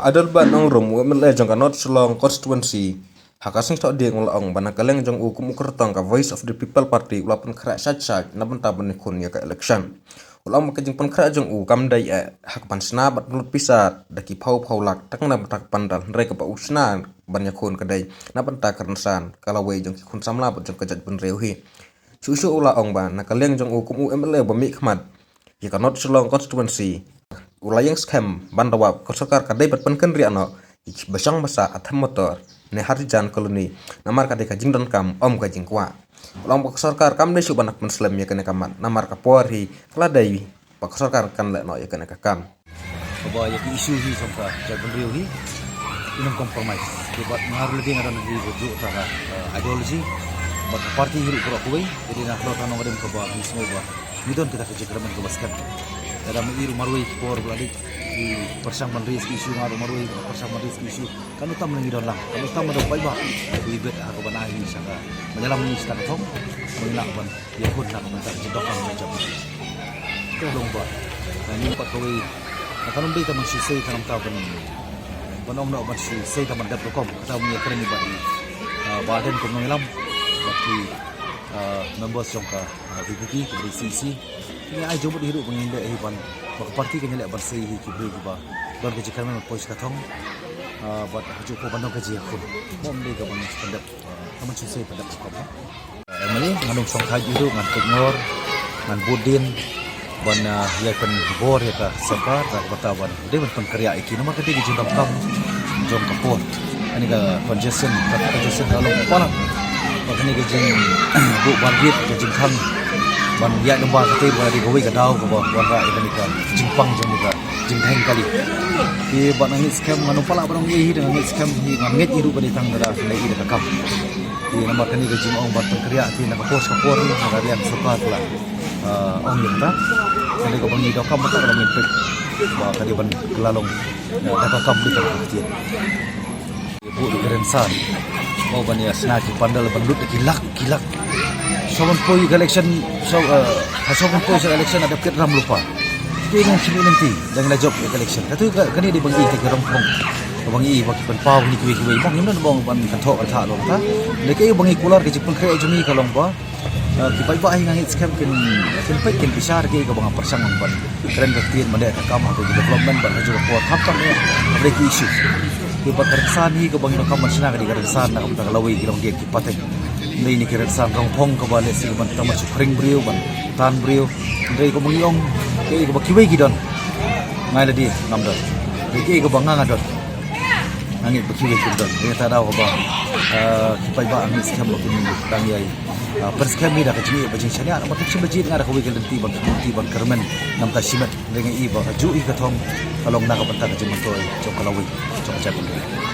adal ba nong rom MLA jong ka North Shillong constituency hakasing tok dia ngolong bana kaleng jong ukum ukertong ka Voice of the People Party ulapan kra sat na benta benikun ya ka election ulang makajing pan kra jong kam dai hak pan sna bat mulut pisat daki phau lak tak na batak pandal rei ka ba usna ban yakun kadai na benta karnsan kalawai jong kun samla bat jong kajat ben reuhi susu ulaong ba na kaleng jong ukum MLA bami khmat ya ka North Shillong constituency ulayang scam bandawa kosokar kadai berpenken riano basang basa atam motor ne harijan koloni namar kadai kajing don kam om kajing kwa ulang kosokar kam desu banak muslim ya kene kamat namar kapori keladai kosokar kan le no ya kene kakam bahwa ya isu hi sampai jalan riu hi inum kompromis buat mengaruh lebih ngaran di bujuk tara ideologi buat parti hirup kurang kuai jadi nak kalau kanong adem ke bawah ni semua bah midon kita kerja keraman ke basket dalam iru marui por balik di persang manris isu ngaru marui persang manris isu kan utam lagi don lang kan utam ada pai ba libet aku banahi sanga menyelam ni stak thong mengelak ban ya pun nak mentar jedokan macam itu dong ba ni pak koi akan umbi ta masih sei kan ta ban banong no masih sei ta mandap kom ta punya keren ni ba badan ko mengelam bagi members jongka VPP ke CC ini ai jumpa di hidup mengindak hiban bak parti kan nyelak bersih hi kibri ba don ke jikar men pois katong buat haju ko bandong ke jikun mom de ga bang standar kaman susai pada kom emali nganung song haji hidup ngan ngor ngan budin ban ya kan bor ya ka sabar dak batawan de ban karya iki nomor ketiga jindam kam jom kapot ani ga congestion dalam kepala makanya gajing bu bangkit gajing kan ban ya nemba kate ba di goi gadau ke bawah warga ini kan jimpang jong juga jingthang kali di ban angit scam manu pala barang ye dengan angit scam hi ngangit iru bani tang dara lai ida kakam di nama kani gajing ong bat kriya ti nak pos kapor ni harian sepat lah ong yenta jadi ko bangi dokam mata dalam impek ba kadi ban kelalong da kakam di kakam bu di kerensan mau bania snaki pandal bandut kilak someone koi election someone koi election ada kit ram lupa tu yang sini nanti jangan job election katu kani di bangi ke rompong bangi bagi penpau ni kuwi bang nyum bang ban kan thok tha lo ta leke bangi kular ke jipun kre jumi kalong ba ki bai bai ngangit scam kin pek kin besar ke bang persang ban keren ketin mande kam ha development ban juga kuat hapkan ya break issue ki pakarsan hi ke bang kam masna ke dikarsan nak ta lawi ki long ge ki patek ni kersan rong phong ke bale si ban tamat supring brio ban tan brio ndai ko mengiong ke ko kiwei ki don ngai ladi namda ke ko bang ngadot angit bekiwei ki don ni ta daw ko ba kipai ba angit scam ba kun tang yai per scam ni da ka jini ba jing shania na matak shimba jit ngara ko wigel ti ban kermen nam ta shimat dengan i ba ju i ka thong kalong na ka banta ka jing toy chok kalawi chok chak